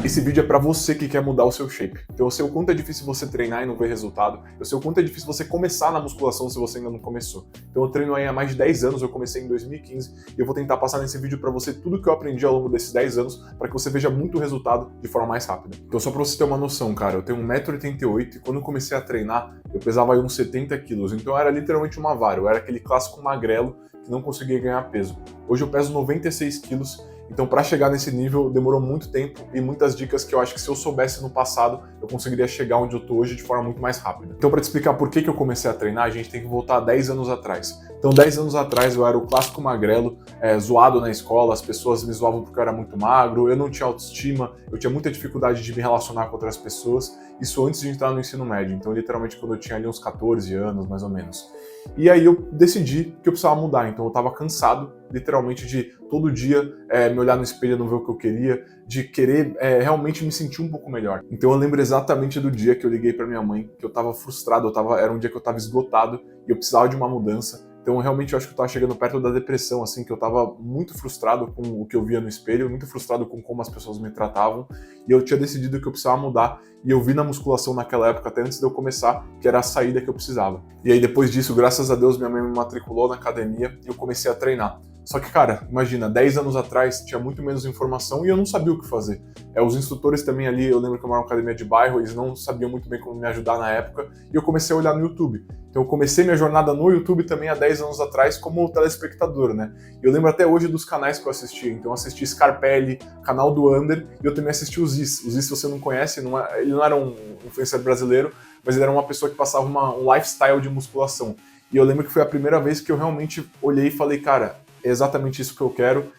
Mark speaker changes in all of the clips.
Speaker 1: Esse vídeo é pra você que quer mudar o seu shape. Então eu sei o quanto é difícil você treinar e não ver resultado. Eu sei o quanto é difícil você começar na musculação se você ainda não começou. Então eu treino aí há mais de 10 anos, eu comecei em 2015 e eu vou tentar passar nesse vídeo pra você tudo que eu aprendi ao longo desses 10 anos para que você veja muito resultado de forma mais rápida. Então só pra você ter uma noção, cara, eu tenho 1,88 m e quando eu comecei a treinar, eu pesava aí uns 70 quilos. Então eu era literalmente uma vara, eu era aquele clássico magrelo que não conseguia ganhar peso. Hoje eu peso 96 quilos. Então, para chegar nesse nível, demorou muito tempo e muitas dicas que eu acho que se eu soubesse no passado, eu conseguiria chegar onde eu tô hoje de forma muito mais rápida. Então, para te explicar por que eu comecei a treinar, a gente tem que voltar 10 anos atrás. Então, 10 anos atrás, eu era o clássico magrelo, zoado na escola, as pessoas me zoavam porque eu era muito magro, eu não tinha autoestima, eu tinha muita dificuldade de me relacionar com outras pessoas, isso antes de entrar no ensino médio. Então, literalmente, quando eu tinha ali uns 14 anos, mais ou menos. E aí eu decidi que eu precisava mudar, então eu estava cansado, literalmente, de todo dia me olhar no espelho e não ver o que eu queria, de querer realmente me sentir um pouco melhor. Então eu lembro exatamente do dia que eu liguei para minha mãe, que eu estava frustrado, era um dia que eu estava esgotado e eu precisava de uma mudança. Então realmente eu acho que eu estava chegando perto da depressão, assim, que eu estava muito frustrado com o que eu via no espelho, muito frustrado com como as pessoas me tratavam, e eu tinha decidido que eu precisava mudar, e eu vi na musculação naquela época, até antes de eu começar, que era a saída que eu precisava. E aí depois disso, graças a Deus, minha mãe me matriculou na academia e eu comecei a treinar. Só que, cara, imagina, 10 anos atrás tinha muito menos informação e eu não sabia o que fazer. Os instrutores também ali, eu lembro que eu moro numa academia de bairro, eles não sabiam muito bem como me ajudar na época, e eu comecei a olhar no YouTube. Então eu comecei minha jornada no YouTube também há 10 anos atrás como telespectador, né? E eu lembro até hoje dos canais que eu assistia. Então eu assisti Scarpelli, canal do Under, e eu também assisti o Ziz. O Ziz, se você não conhece, ele não era um influencer brasileiro, mas ele era uma pessoa que passava um lifestyle de musculação. E eu lembro que foi a primeira vez que eu realmente olhei e falei, cara, é exatamente isso que eu quero,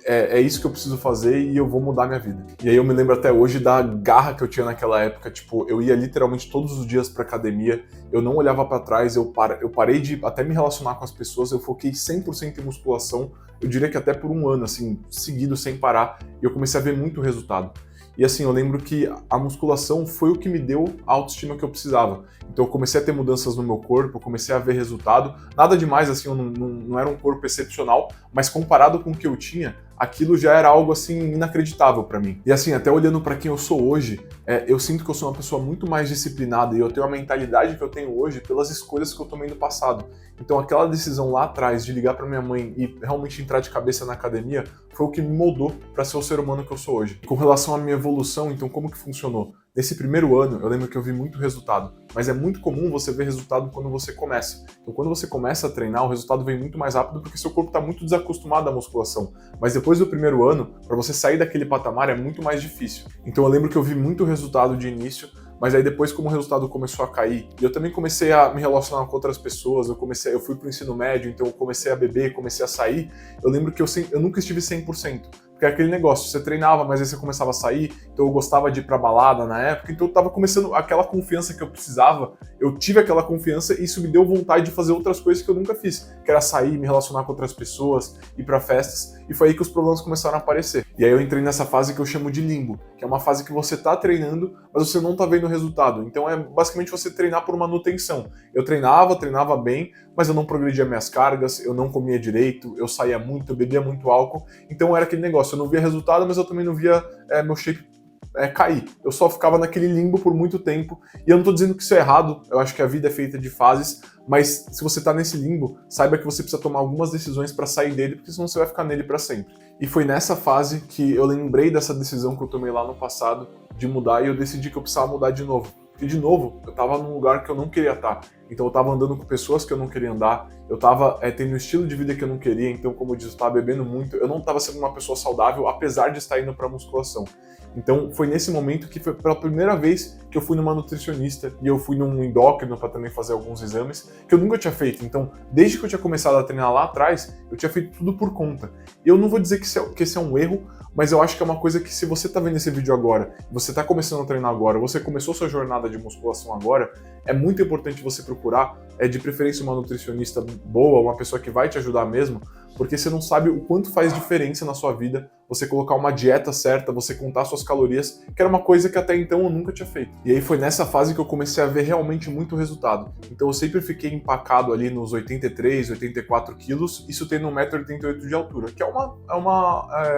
Speaker 1: é isso que eu preciso fazer e eu vou mudar minha vida. E aí eu me lembro até hoje da garra que eu tinha naquela época, tipo, eu ia literalmente todos os dias pra academia, eu não olhava pra trás, eu parei de até me relacionar com as pessoas, eu foquei 100% em musculação, eu diria que até por um ano, assim, seguido, sem parar, e eu comecei a ver muito resultado. E assim, eu lembro que a musculação foi o que me deu a autoestima que eu precisava. Então eu comecei a ter mudanças no meu corpo, eu comecei a ver resultado. Nada demais, assim, eu não era um corpo excepcional, mas comparado com o que eu tinha, aquilo já era algo, assim, inacreditável pra mim. E assim, até olhando pra quem eu sou hoje, eu sinto que eu sou uma pessoa muito mais disciplinada e eu tenho a mentalidade que eu tenho hoje pelas escolhas que eu tomei no passado. Então aquela decisão lá atrás de ligar pra minha mãe e realmente entrar de cabeça na academia foi o que me moldou para ser o ser humano que eu sou hoje. Com relação à minha evolução, então como que funcionou? Nesse primeiro ano, eu lembro que eu vi muito resultado, mas é muito comum você ver resultado quando você começa. Então quando você começa a treinar, o resultado vem muito mais rápido porque seu corpo está muito desacostumado à musculação. Mas depois do primeiro ano, para você sair daquele patamar é muito mais difícil. Então eu lembro que eu vi muito resultado de início, mas aí depois, como o resultado começou a cair, e eu também comecei a me relacionar com outras pessoas, eu fui pro ensino médio, então eu comecei a beber, comecei a sair, eu lembro que eu nunca estive 100%. Porque é aquele negócio, você treinava, mas aí você começava a sair, então eu gostava de ir pra balada na época, então eu tava começando aquela confiança que eu precisava, eu tive aquela confiança e isso me deu vontade de fazer outras coisas que eu nunca fiz, que era sair, me relacionar com outras pessoas, ir pra festas, e foi aí que os problemas começaram a aparecer. E aí eu entrei nessa fase que eu chamo de limbo, que é uma fase que você tá treinando, mas você não tá vendo o resultado. Então é basicamente você treinar por manutenção. Eu treinava bem, mas eu não progredia minhas cargas, eu não comia direito, eu saía muito, eu bebia muito álcool, então era aquele negócio, eu não via resultado, mas eu também não via meu shape cair. Eu só ficava naquele limbo por muito tempo, e eu não tô dizendo que isso é errado, eu acho que a vida é feita de fases, mas se você tá nesse limbo, saiba que você precisa tomar algumas decisões para sair dele, porque senão você vai ficar nele para sempre. E foi nessa fase que eu lembrei dessa decisão que eu tomei lá no passado, de mudar, e eu decidi que eu precisava mudar de novo. Porque, de novo, eu tava num lugar que eu não queria estar. Então eu tava andando com pessoas que eu não queria andar, eu tava tendo um estilo de vida que eu não queria, então, como eu disse, eu tava bebendo muito, eu não tava sendo uma pessoa saudável, apesar de estar indo pra musculação. Então foi nesse momento que foi pela primeira vez que eu fui numa nutricionista e eu fui num endócrino para também fazer alguns exames que eu nunca tinha feito. Então, desde que eu tinha começado a treinar lá atrás, eu tinha feito tudo por conta. E eu não vou dizer que esse é um erro, mas eu acho que é uma coisa que se você tá vendo esse vídeo agora, você tá começando a treinar agora, você começou sua jornada de musculação agora, é muito importante você procurar, de preferência uma nutricionista boa, uma pessoa que vai te ajudar mesmo, porque você não sabe o quanto faz diferença na sua vida você colocar uma dieta certa, você contar suas calorias, que era uma coisa que até então eu nunca tinha feito. E aí foi nessa fase que eu comecei a ver realmente muito resultado. Então eu sempre fiquei empacado ali nos 83, 84 quilos, isso tendo 1,88 m de altura, que é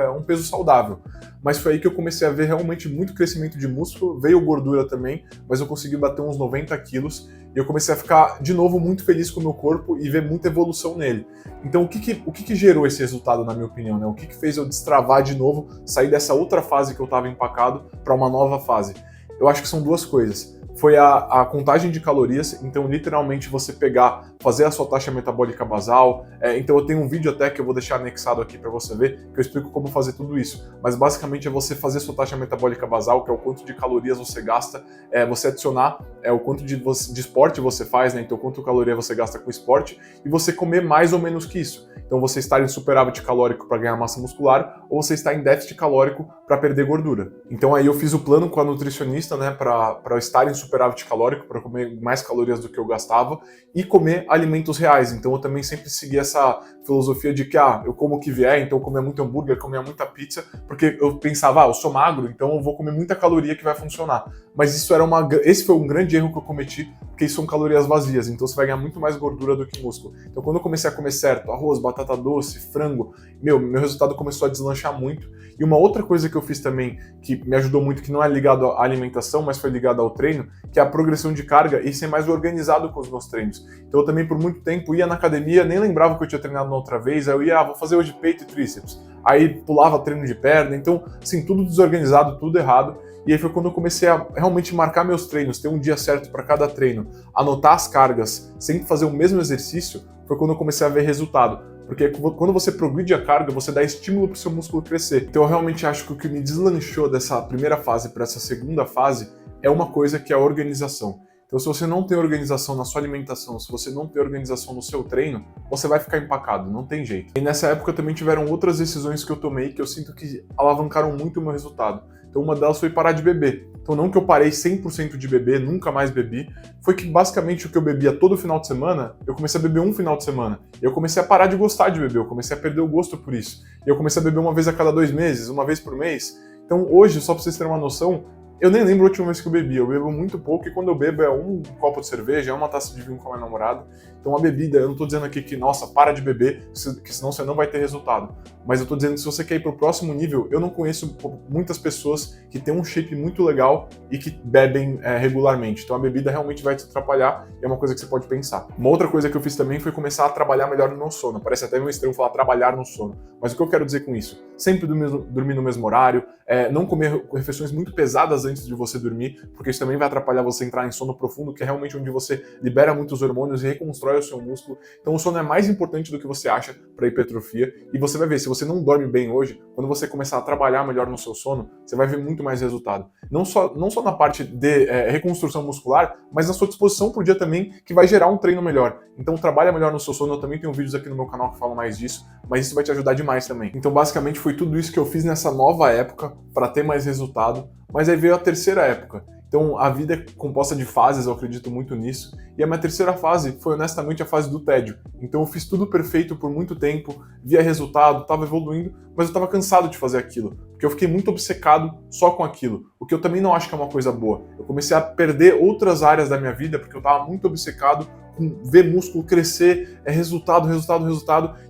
Speaker 1: um peso saudável. Mas foi aí que eu comecei a ver realmente muito crescimento de músculo, veio gordura também, mas eu consegui bater uns 90 quilos, e eu comecei a ficar, de novo, muito feliz com o meu corpo e ver muita evolução nele. Então, o que gerou esse resultado, na minha opinião, né? O que fez eu destravar de novo, sair dessa outra fase que eu estava empacado para uma nova fase? Eu acho que são duas coisas. Foi a contagem de calorias, então literalmente você pegar, fazer a sua taxa metabólica basal. Então eu tenho um vídeo até que eu vou deixar anexado aqui para você ver, que eu explico como fazer tudo isso. Mas basicamente é você fazer a sua taxa metabólica basal, que é o quanto de calorias você gasta, você adicionar o quanto de esporte você faz, né? Então quanto caloria você gasta com esporte, e você comer mais ou menos que isso. Então você estar em superávit calórico para ganhar massa muscular, ou você está em déficit calórico para perder gordura. Então aí eu fiz o plano com a nutricionista, né, para estar em superávit calórico, para comer mais calorias do que eu gastava e comer alimentos reais. Então eu também sempre segui essa filosofia de que eu como o que vier, então eu comia muito hambúrguer, comia muita pizza, porque eu pensava, eu sou magro, então eu vou comer muita caloria que vai funcionar. Mas esse foi um grande erro que eu cometi, porque isso são calorias vazias, então você vai ganhar muito mais gordura do que músculo. Então quando eu comecei a comer certo, arroz, batata doce, frango, meu resultado começou a deslanchar muito. E uma outra coisa que eu fiz também, que me ajudou muito, que não é ligado à alimentação, mas foi ligado ao treino, que é a progressão de carga e ser mais organizado com os meus treinos. Então eu também por muito tempo ia na academia, nem lembrava que eu tinha treinado na outra vez, aí eu ia, vou fazer hoje peito e tríceps. Aí pulava treino de perna, então assim, tudo desorganizado, tudo errado. E aí foi quando eu comecei a realmente marcar meus treinos, ter um dia certo para cada treino, anotar as cargas, sempre fazer o mesmo exercício, foi quando eu comecei a ver resultado. Porque quando você progride a carga, você dá estímulo para o seu músculo crescer. Então eu realmente acho que o que me deslanchou dessa primeira fase para essa segunda fase é uma coisa que é a organização. Então se você não tem organização na sua alimentação, se você não tem organização no seu treino, você vai ficar empacado, não tem jeito. E nessa época também tiveram outras decisões que eu tomei que eu sinto que alavancaram muito o meu resultado. Então uma delas foi parar de beber. Então não que eu parei 100% de beber, nunca mais bebi, foi que basicamente o que eu bebia todo final de semana, eu comecei a beber um final de semana. E eu comecei a parar de gostar de beber, eu comecei a perder o gosto por isso. E eu comecei a beber uma vez a cada 2 meses, uma vez por mês. Então hoje, só pra vocês terem uma noção, eu nem lembro a última vez que eu bebi, eu bebo muito pouco e quando eu bebo é um copo de cerveja, é uma taça de vinho com a minha namorada. Então a bebida, eu não tô dizendo aqui que, nossa, para de beber, que senão você não vai ter resultado. Mas eu tô dizendo que se você quer ir pro próximo nível, eu não conheço muitas pessoas que têm um shape muito legal e que bebem regularmente. Então a bebida realmente vai te atrapalhar e é uma coisa que você pode pensar. Uma outra coisa que eu fiz também foi começar a trabalhar melhor no meu sono. Parece até meio estranho falar trabalhar no sono. Mas o que eu quero dizer com isso? Sempre dormir no mesmo horário, não comer refeições muito pesadas antes de você dormir, porque isso também vai atrapalhar você entrar em sono profundo, que é realmente onde você libera muitos hormônios e reconstrói o seu músculo. Então o sono é mais importante do que você acha para hipertrofia, e você vai ver, se você não dorme bem hoje, quando você começar a trabalhar melhor no seu sono, você vai ver muito mais resultado. Não só na parte de reconstrução muscular, mas na sua disposição pro dia também, que vai gerar um treino melhor. Então trabalha melhor no seu sono, eu também tenho vídeos aqui no meu canal que falam mais disso, mas isso vai te ajudar demais também. Então basicamente foi tudo isso que eu fiz nessa nova época para ter mais resultado, mas aí veio a terceira época. Então a vida é composta de fases, eu acredito muito nisso, e a minha terceira fase foi honestamente a fase do tédio. Então eu fiz tudo perfeito por muito tempo, via resultado, estava evoluindo, mas eu estava cansado de fazer aquilo, porque eu fiquei muito obcecado só com aquilo, o que eu também não acho que é uma coisa boa. Eu comecei a perder outras áreas da minha vida porque eu estava muito obcecado com ver músculo crescer, resultado,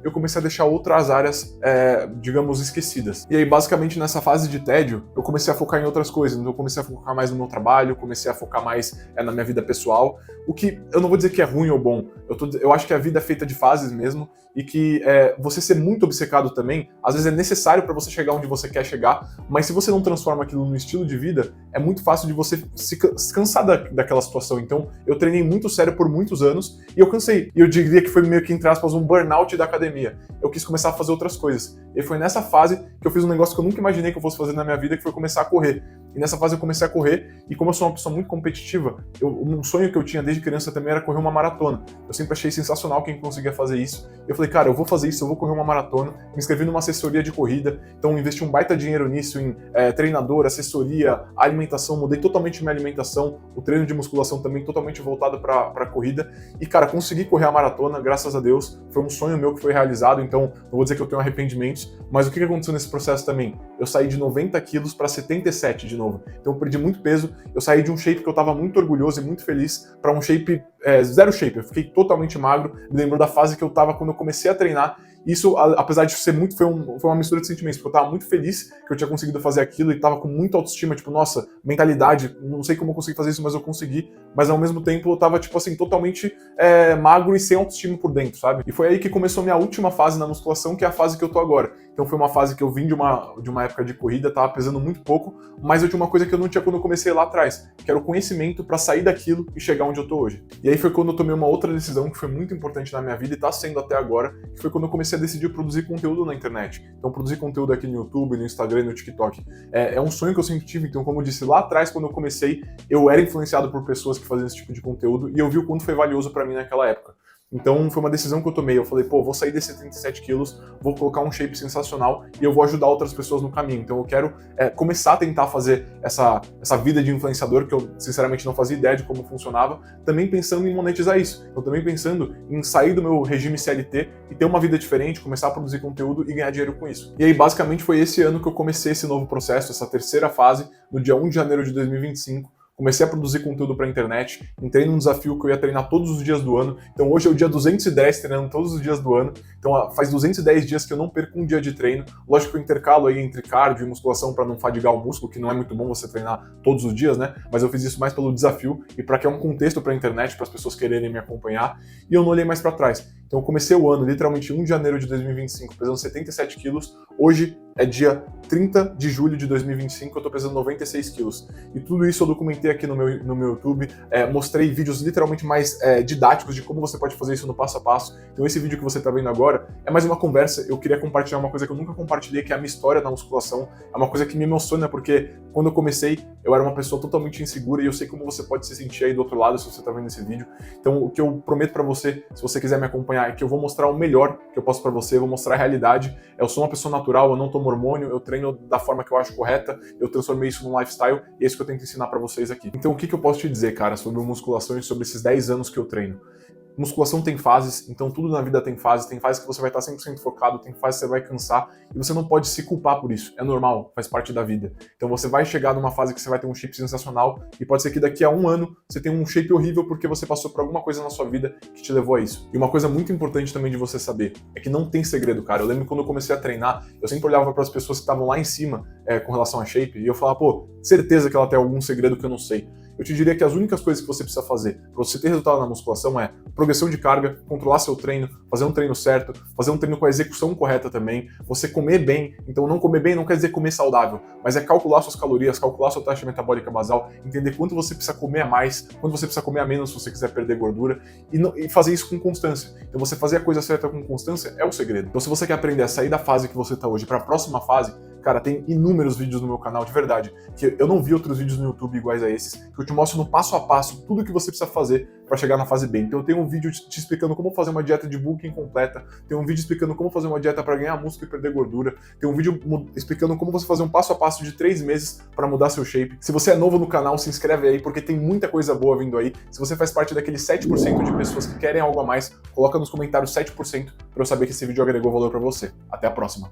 Speaker 1: eu comecei a deixar outras áreas, digamos, esquecidas. E aí, basicamente, nessa fase de tédio, eu comecei a focar em outras coisas, então eu comecei a focar mais no meu trabalho, comecei a focar mais na minha vida pessoal, o que eu não vou dizer que é ruim ou bom, eu acho que a vida é feita de fases mesmo, e que você ser muito obcecado também, às vezes é necessário para você chegar onde você quer chegar, mas se você não transforma aquilo no estilo de vida, é muito fácil de você se cansar daquela situação. Então, eu treinei muito sério por muitos anos e eu cansei. E eu diria que foi meio que, entre aspas, um burnout da academia. Eu quis começar a fazer outras coisas. E foi nessa fase que eu fiz um negócio que eu nunca imaginei que eu fosse fazer na minha vida, que foi começar a correr. E nessa fase eu comecei a correr, e como eu sou uma pessoa muito competitiva, um sonho que eu tinha desde criança também era correr uma maratona. Eu sempre achei sensacional quem conseguia fazer isso. Eu falei, cara, eu vou fazer isso, eu vou correr uma maratona. Me inscrevi numa assessoria de corrida, então investi um baita dinheiro nisso, em treinador, assessoria, alimentação, mudei totalmente minha alimentação, o treino de musculação também totalmente voltado para corrida. E, cara, consegui correr a maratona, graças a Deus. Foi um sonho meu que foi realizado, então não vou dizer que eu tenho arrependimentos, mas o que aconteceu nesse processo também? Eu saí de 90 quilos para 77 de novo. Então eu perdi muito peso, eu saí de um shape que eu estava muito orgulhoso e muito feliz para um shape zero shape. Eu fiquei totalmente magro, me lembrou da fase que eu estava quando eu comecei a treinar. Isso, apesar de ser muito, foi uma mistura de sentimentos, porque eu tava muito feliz que eu tinha conseguido fazer aquilo e tava com muita autoestima, tipo, nossa, mentalidade, não sei como eu consegui fazer isso, mas eu consegui. Mas ao mesmo tempo eu tava, tipo assim, totalmente magro e sem autoestima por dentro, sabe? E foi aí que começou a minha última fase na musculação, que é a fase que eu tô agora. Então foi uma fase que eu vim de uma época de corrida, tava pesando muito pouco, mas eu tinha uma coisa que eu não tinha quando eu comecei lá atrás, que era o conhecimento para sair daquilo e chegar onde eu tô hoje. E aí foi quando eu tomei uma outra decisão que foi muito importante na minha vida e tá sendo até agora, que foi quando eu comecei a decidir produzir conteúdo na internet. Então produzir conteúdo aqui no YouTube, no Instagram e no TikTok. É um sonho que eu sempre tive, então como eu disse lá atrás, quando eu comecei, eu era influenciado por pessoas que faziam esse tipo de conteúdo e eu vi o quanto foi valioso para mim naquela época. Então foi uma decisão que eu tomei, eu falei, pô, vou sair desses 37 quilos, vou colocar um shape sensacional e eu vou ajudar outras pessoas no caminho. Então eu quero começar a tentar fazer essa vida de influenciador, que eu sinceramente não fazia ideia de como funcionava, também pensando em monetizar isso. Eu também pensando em sair do meu regime CLT e ter uma vida diferente, começar a produzir conteúdo e ganhar dinheiro com isso. E aí basicamente foi esse ano que eu comecei esse novo processo, essa terceira fase, no dia 1 de janeiro de 2025, comecei a produzir conteúdo para a internet, entrei num desafio que eu ia treinar todos os dias do ano. Então hoje é o dia 210 treinando todos os dias do ano. Então faz 210 dias que eu não perco um dia de treino. Lógico que eu intercalo aí entre cardio e musculação para não fadigar o músculo, que não é muito bom você treinar todos os dias, né? Mas eu fiz isso mais pelo desafio e para criar um contexto para a internet, para as pessoas quererem me acompanhar. E eu não olhei mais para trás. Então eu comecei o ano, literalmente 1 de janeiro de 2025, pesando 77 quilos. Hoje é dia 30 de julho de 2025, eu tô pesando 96 quilos. E tudo isso eu documentei aqui no meu YouTube, mostrei vídeos literalmente mais didáticos de como você pode fazer isso no passo a passo. Então esse vídeo que você tá vendo agora é mais uma conversa, eu queria compartilhar uma coisa que eu nunca compartilhei, que é a minha história na musculação. É uma coisa que me emociona, porque quando eu comecei, eu era uma pessoa totalmente insegura e eu sei como você pode se sentir aí do outro lado se você tá vendo esse vídeo. Então o que eu prometo pra você, se você quiser me acompanhar, é que eu vou mostrar o melhor que eu posso pra você, eu vou mostrar a realidade. Eu sou uma pessoa natural, eu não tomo hormônio, eu treino da forma que eu acho correta, eu transformei isso num lifestyle e é isso que eu tento ensinar pra vocês aqui. Então o que eu posso te dizer, cara, sobre musculação e sobre esses 10 anos que eu treino? Musculação tem fases, então tudo na vida tem fases que você vai estar 100% focado, tem fases que você vai cansar, e você não pode se culpar por isso, é normal, faz parte da vida. Então você vai chegar numa fase que você vai ter um shape sensacional, e pode ser que daqui a um ano você tenha um shape horrível porque você passou por alguma coisa na sua vida que te levou a isso. E uma coisa muito importante também de você saber, é que não tem segredo, cara. Eu lembro quando eu comecei a treinar, eu sempre olhava para as pessoas que estavam lá em cima com relação a shape, e eu falava, pô, certeza que ela tem algum segredo que eu não sei. Eu te diria que as únicas coisas que você precisa fazer para você ter resultado na musculação é progressão de carga, controlar seu treino, fazer um treino certo, fazer um treino com a execução correta também, você comer bem. Então não comer bem não quer dizer comer saudável, mas é calcular suas calorias, calcular sua taxa metabólica basal, entender quanto você precisa comer a mais, quanto você precisa comer a menos se você quiser perder gordura e fazer isso com constância. Então você fazer a coisa certa com constância é o segredo. Então se você quer aprender a sair da fase que você está hoje para a próxima fase, cara, tem inúmeros vídeos no meu canal, de verdade, que eu não vi outros vídeos no YouTube iguais a esses, que eu te mostro no passo a passo tudo que você precisa fazer para chegar na fase B. Então eu tenho um vídeo te explicando como fazer uma dieta de bulking completa, tem um vídeo explicando como fazer uma dieta para ganhar músculo e perder gordura, tem um vídeo explicando como você fazer um passo a passo de 3 meses para mudar seu shape. Se você é novo no canal, se inscreve aí, porque tem muita coisa boa vindo aí. Se você faz parte daquele 7% de pessoas que querem algo a mais, coloca nos comentários 7% para eu saber que esse vídeo agregou valor para você. Até a próxima!